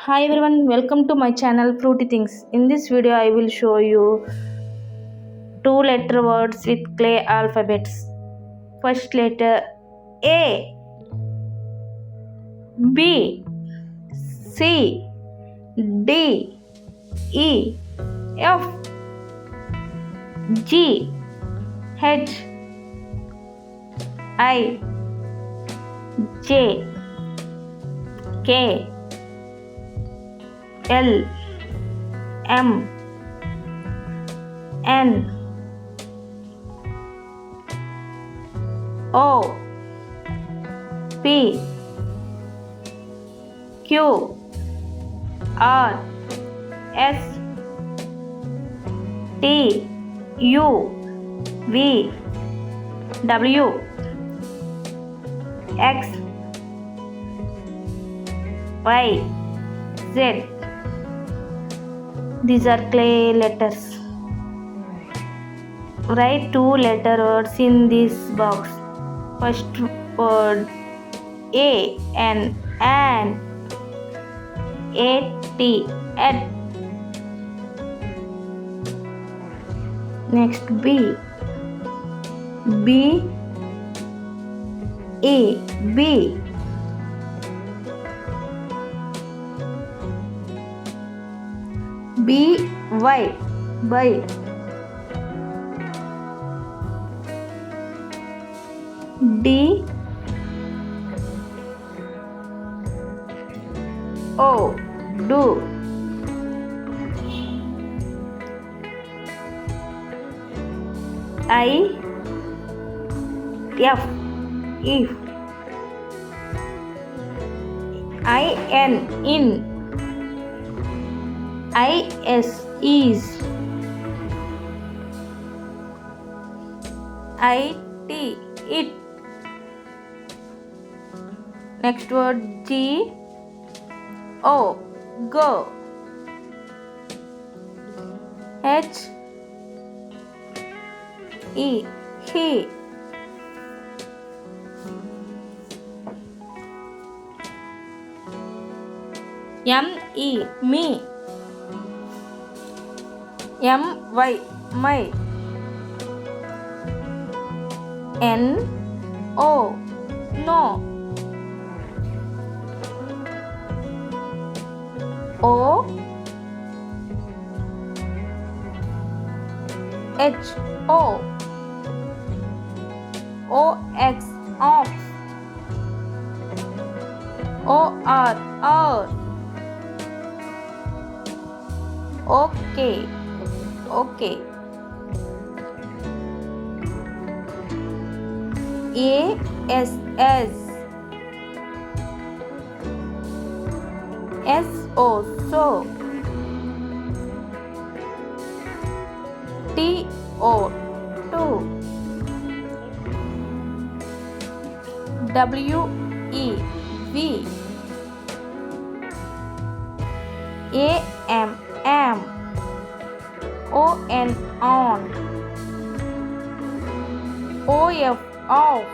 Hi everyone, welcome to my channel Fruity Things. In this video, I will show you two letter words with clay alphabets. First letter A, B, C, D, E, F, G, H, I, J, K, L, M, N, O, P, Q, R, S, T, U, V, W, X, Y, Z. These are clay letters. Write two letter words in this box. First word A, N, and A, T, at. Next B, B, E, B. B, Y, by. D, O, do. I, F, if. I, N, in. I, S, is. I, T, it. Next word G, O, go. H, E, he. M, E, me. M, Y, my. N, O, no. O, H, O. O, X, ox. O, R, or. Okay, okay. A, S, S. S, O, so. T, O, to. W, E, V. A, M, am. O, N, on. O, F, off.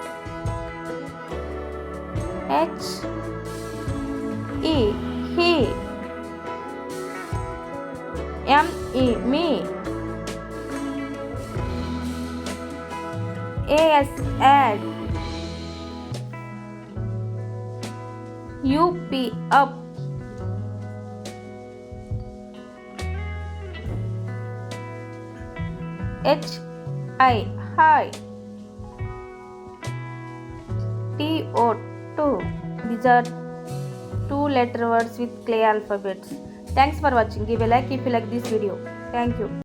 H, E, he. M, E, me. A, S, add. U, P, up. H, I, high. T, O, to. These are two letter words with clay alphabets. Thanks for watching. Give a like if you like this video. Thank you.